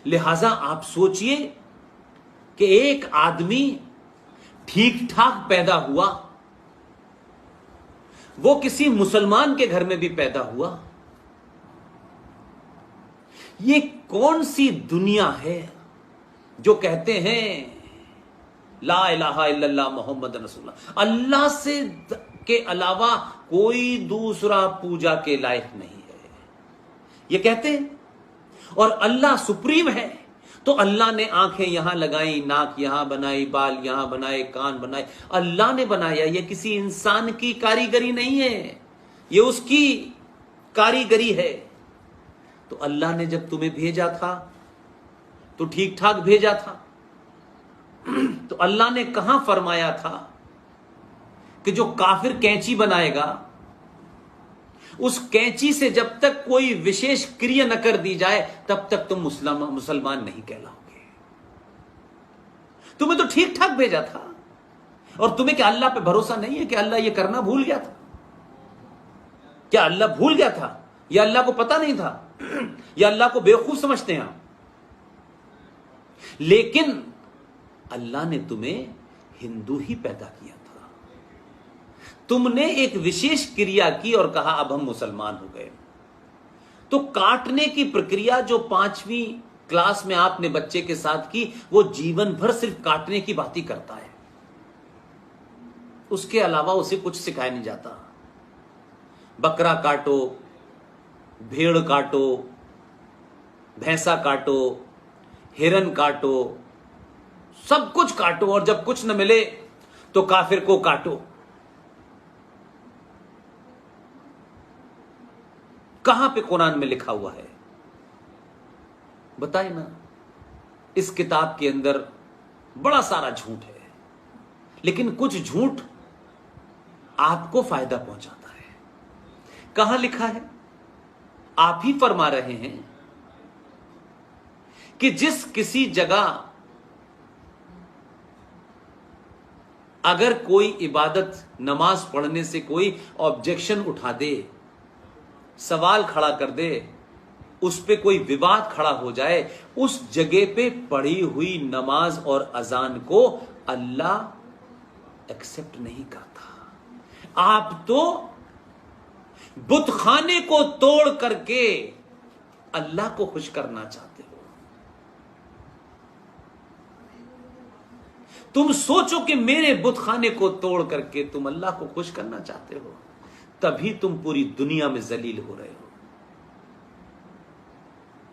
लिहाजा आप सोचिए कि एक आदमी ठीक ठाक पैदा हुआ, वो किसी मुसलमान के घर में भी पैदा हुआ। ये कौन सी दुनिया है जो कहते हैं ला इलाहा इल्लल्लाह मोहम्मद रसूलुल्लाह, अल्लाह से के अलावा कोई दूसरा पूजा के लायक नहीं है, ये कहते हैं। और अल्लाह सुप्रीम है, तो अल्लाह ने आंखें यहां लगाई, नाक यहां बनाई, बाल यहां बनाए, कान बनाए, अल्लाह ने बनाया। ये किसी इंसान की कारीगरी नहीं है, ये उसकी कारीगरी है। तो अल्लाह ने जब तुम्हें भेजा था तो ठीक ठाक भेजा था। तो अल्लाह ने कहां फरमाया था कि जो काफिर कैंची बनाएगा, उस कैंची से जब तक कोई विशेष क्रिया न कर दी जाए तब तक तुम मुसलमान नहीं कहलाओगे। तुम्हें तो ठीक ठाक भेजा था। और तुम्हें क्या अल्लाह पे भरोसा नहीं है कि अल्लाह ये करना भूल गया था? क्या अल्लाह भूल गया था, या अल्लाह को पता नहीं था, या अल्लाह को बेवकूफ समझते हैं आप? लेकिन अल्लाह ने तुम्हें हिंदू ही पैदा किया था। तुमने एक विशेष क्रिया की और कहा अब हम मुसलमान हो गए। तो काटने की प्रक्रिया जो 5वीं क्लास में आपने बच्चे के साथ की, वो जीवन भर सिर्फ काटने की बात ही करता है, उसके अलावा उसे कुछ सिखाया नहीं जाता। बकरा काटो, भेड़ काटो, भैंसा काटो, हिरन काटो, सब कुछ काटो, और जब कुछ न मिले तो काफिर को काटो। कहां पे कुरान में लिखा हुआ है? बताए ना। इस किताब के अंदर बड़ा सारा झूठ है, लेकिन कुछ झूठ आपको फायदा पहुंचाता है। कहां लिखा है? आप ही फरमा रहे हैं कि जिस किसी जगह अगर कोई इबादत, नमाज पढ़ने से कोई ऑब्जेक्शन उठा दे, सवाल खड़ा कर दे, उस पे कोई विवाद खड़ा हो जाए, उस जगह पे पढ़ी हुई नमाज और अजान को अल्लाह एक्सेप्ट नहीं करता। आप तो बुतखाने को तोड़ करके अल्लाह को खुश करना चाहते हो। तुम सोचो कि मेरे बुतखाने को तोड़ करके तुम अल्लाह को खुश करना चाहते हो, तभी तुम पूरी दुनिया में जलील हो रहे हो।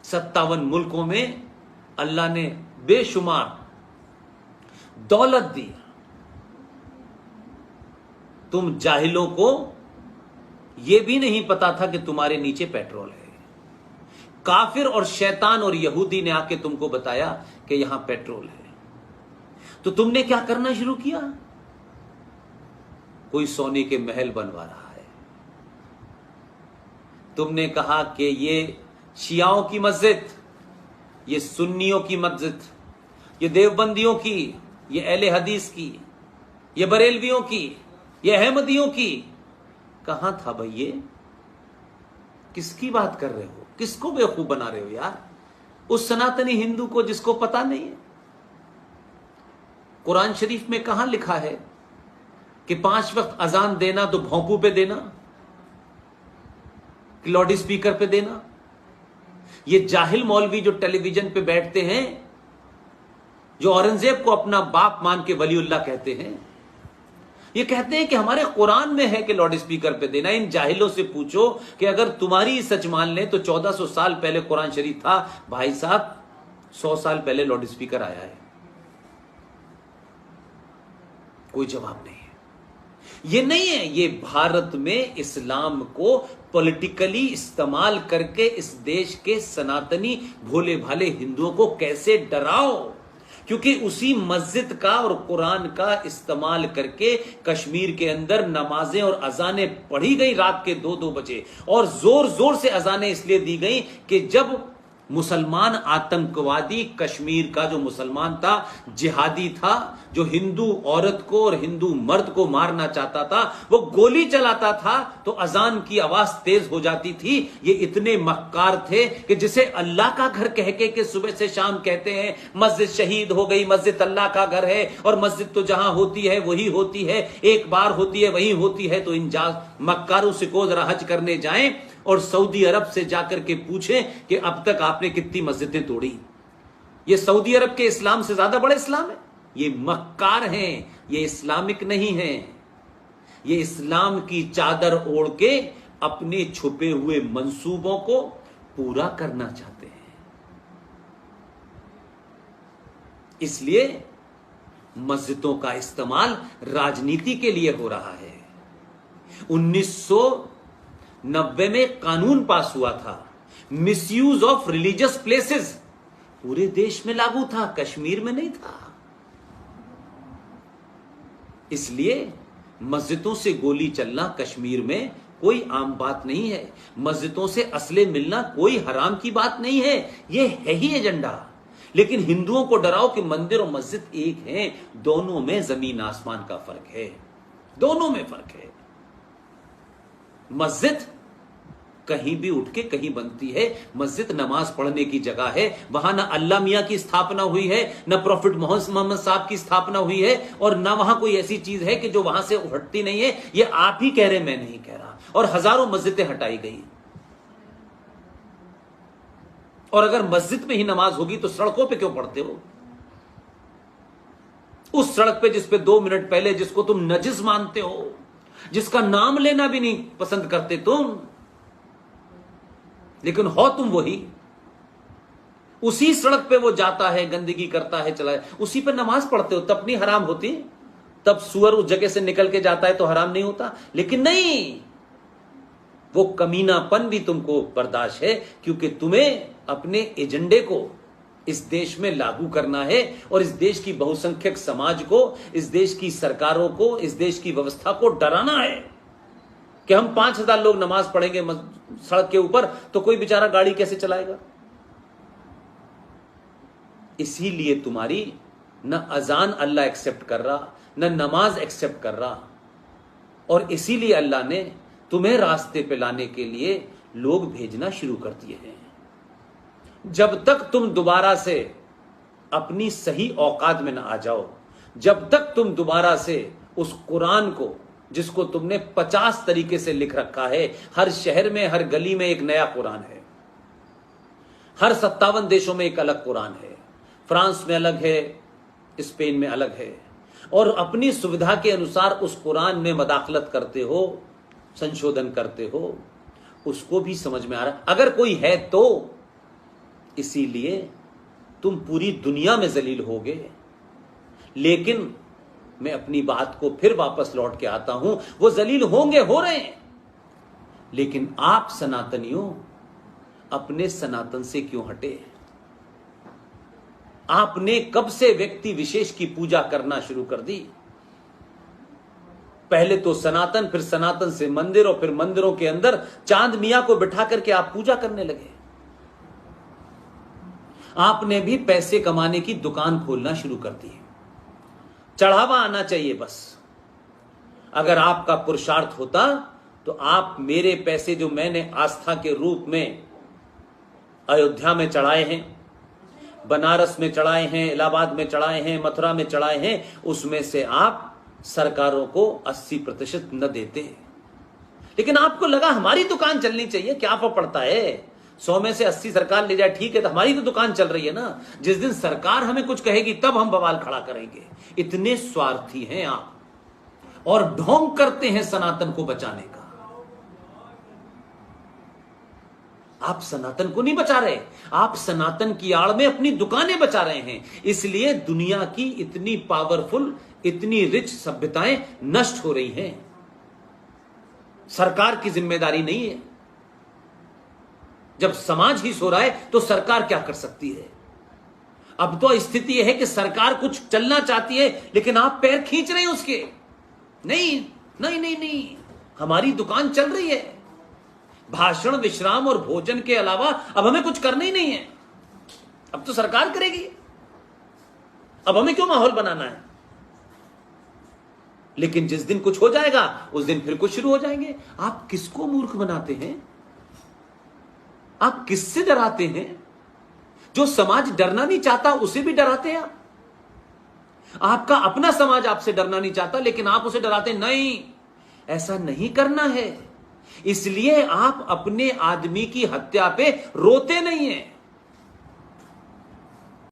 57 मुल्कों में अल्लाह ने बेशुमार दौलत दी, तुम जाहिलों को यह भी नहीं पता था कि तुम्हारे नीचे पेट्रोल है। काफिर और शैतान और यहूदी ने आके तुमको बताया कि यहां पेट्रोल है, तो तुमने क्या करना शुरू किया? कोई सोने के महल बनवा रहा है, तुमने कहा कि ये शियाओं की मस्जिद, ये सुन्नियों की मस्जिद, ये देवबंदियों की, ये अहले हदीस की, ये बरेलवियों की, ये अहमदियों की। कहां था भाई ये? किसकी बात कर रहे हो? किसको बेवकूफ बना रहे हो यार? उस सनातनी हिंदू को जिसको पता नहीं है। कुरान शरीफ में कहां लिखा है कि 5 वक्त अजान देना तो भौंकू पे देना, कि लाउड स्पीकर पे देना? ये जाहिल मौलवी जो टेलीविजन पे बैठते हैं, जो औरंगजेब को अपना बाप मान के वलीउल्लाह कहते हैं, ये कहते हैं कि हमारे कुरान में है कि लाउड स्पीकर पे देना। इन जाहिलों से पूछो कि अगर तुम्हारी सच मान ले तो 1400 साल पहले कुरान शरीफ था। भाई साहब, 100 साल पहले लाउड स्पीकर आया है। कोई जवाब नहीं है। ये नहीं है, ये भारत में इस्लाम को पॉलिटिकली इस्तेमाल करके इस देश के सनातनी भोले भाले हिंदुओं को कैसे डराओ, क्योंकि उसी मस्जिद का और कुरान का इस्तेमाल करके कश्मीर के अंदर नमाजें और अजानें पढ़ी गई रात के 2-2 बजे, और जोर जोर से अजानें इसलिए दी गई कि जब मुसलमान आतंकवादी, कश्मीर का जो मुसलमान था, जिहादी था, जो हिंदू औरत को और हिंदू मर्द को मारना चाहता था, वो गोली चलाता था तो अजान की आवाज तेज हो जाती थी। ये इतने मक्कार थे कि जिसे अल्लाह का घर कह के सुबह से शाम कहते हैं मस्जिद शहीद हो गई, मस्जिद अल्लाह का घर है, और मस्जिद तो जहां होती है वही होती है, एक बार होती है वही होती है। तो इन मक्कारों से को जरा हज करने जाएं और सऊदी अरब से जाकर के पूछें कि अब तक आपने कितनी मस्जिदें तोड़ी। ये सऊदी अरब के इस्लाम से ज्यादा बड़ा इस्लाम है? ये मक्कार हैं, ये इस्लामिक नहीं है। ये इस्लाम की चादर ओढ़ के अपने छुपे हुए मंसूबों को पूरा करना चाहते हैं। इसलिए मस्जिदों का इस्तेमाल राजनीति के लिए हो रहा है। 1990 में कानून पास हुआ था, मिसयूज ऑफ रिलीजियस प्लेसेस, पूरे देश में लागू था, कश्मीर में नहीं था। इसलिए मस्जिदों से गोली चलना कश्मीर में कोई आम बात नहीं है। मस्जिदों से असले मिलना कोई हराम की बात नहीं है, यह है ही एजेंडा। लेकिन हिंदुओं को डराओ कि मंदिर और मस्जिद एक हैं, दोनों में जमीन आसमान का फर्क है, दोनों में फर्क है। मस्जिद कहीं भी उठ के कहीं बनती है, मस्जिद नमाज पढ़ने की जगह है, वहां ना अल्लाह मियां की स्थापना हुई है, ना प्रॉफिट मोहम्मद साहब की स्थापना हुई है, और ना वहां कोई ऐसी चीज है कि जो वहां से हटती नहीं है। ये आप ही कह रहे, मैं नहीं कह रहा। और हजारों मस्जिदें हटाई गई। और अगर मस्जिद में ही नमाज होगी तो सड़कों पे क्यों पढ़ते हो? उस सड़क पे जिस पे 2 मिनट पहले जिसको तुम नजिस मानते हो, जिसका नाम लेना भी नहीं पसंद करते तुम, लेकिन हो तुम वही, उसी सड़क पे वो जाता है, गंदगी करता है, चला है, उसी पे नमाज पढ़ते हो, तब नहीं हराम होती? तब सुअर उस जगह से निकल के जाता है तो हराम नहीं होता? लेकिन नहीं, वो कमीनापन भी तुमको बर्दाश्त है, क्योंकि तुम्हें अपने एजेंडे को इस देश में लागू करना है, और इस देश की बहुसंख्यक समाज को, इस देश की सरकारों को, इस देश की व्यवस्था को डराना है कि हम 5000 लोग नमाज पढ़ेंगे सड़क के ऊपर तो कोई बेचारा गाड़ी कैसे चलाएगा? इसीलिए तुम्हारी न अजान अल्लाह एक्सेप्ट कर रहा, न नमाज एक्सेप्ट कर रहा, और इसीलिए अल्लाह ने तुम्हें रास्ते पे लाने के लिए लोग भेजना शुरू कर दिए हैं। जब तक तुम दोबारा से अपनी सही औकात में ना आ जाओ, जब तक तुम दोबारा से उस कुरान को, जिसको तुमने 50 तरीके से लिख रखा है, हर शहर में, हर गली में एक नया कुरान है, हर 57 देशों में एक अलग कुरान है, फ्रांस में अलग है, स्पेन में अलग है, और अपनी सुविधा के अनुसार उस कुरान में मदाखलत करते हो, संशोधन करते हो, उसको भी समझ में आ रहा अगर कोई है तो। इसीलिए तुम पूरी दुनिया में जलील होगे। लेकिन मैं अपनी बात को फिर वापस लौट के आता हूं, वो जलील होंगे, हो रहे हैं, लेकिन आप सनातनियों अपने सनातन से क्यों हटे? आपने कब से व्यक्ति विशेष की पूजा करना शुरू कर दी? पहले तो सनातन, फिर सनातन से मंदिर, और फिर मंदिरों के अंदर चांद मियां को बिठा करके आप पूजा करने लगे। आपने भी पैसे कमाने की दुकान खोलना शुरू कर दी। चढ़ावा आना चाहिए बस। अगर आपका पुरुषार्थ होता तो आप मेरे पैसे जो मैंने आस्था के रूप में अयोध्या में चढ़ाए हैं, बनारस में चढ़ाए हैं, इलाहाबाद में चढ़ाए हैं, मथुरा में चढ़ाए हैं, उसमें से आप सरकारों को 80% न देते। लेकिन आपको लगा हमारी दुकान चलनी चाहिए, क्या फर्क पड़ता है? 100 में से 80 सरकार ले जाए, ठीक है, तो हमारी तो दुकान चल रही है ना। जिस दिन सरकार हमें कुछ कहेगी तब हम बवाल खड़ा करेंगे। इतने स्वार्थी हैं आप, और ढोंग करते हैं सनातन को बचाने का। आप सनातन को नहीं बचा रहे, आप सनातन की आड़ में अपनी दुकानें बचा रहे हैं। इसलिए दुनिया की इतनी पावरफुल, इतनी रिच सभ्यताएं नष्ट हो रही हैं। सरकार की जिम्मेदारी नहीं है। जब समाज ही सो रहा है तो सरकार क्या कर सकती है? अब तो स्थिति यह है कि सरकार कुछ चलना चाहती है, लेकिन आप पैर खींच रहे हैं उसके। नहीं नहीं नहीं नहीं, हमारी दुकान चल रही है। भाषण, विश्राम और भोजन के अलावा अब हमें कुछ करना ही नहीं है। अब तो सरकार करेगी, अब हमें क्यों माहौल बनाना है। लेकिन जिस दिन कुछ हो जाएगा उस दिन फिर कुछ शुरू हो जाएंगे। आप किसको मूर्ख बनाते हैं? आप किससे डराते हैं? जो समाज डरना नहीं चाहता उसे भी डराते हैं आप। आपका अपना समाज आपसे डरना नहीं चाहता लेकिन आप उसे डराते नहीं। ऐसा नहीं करना है, इसलिए आप अपने आदमी की हत्या पे रोते नहीं हैं।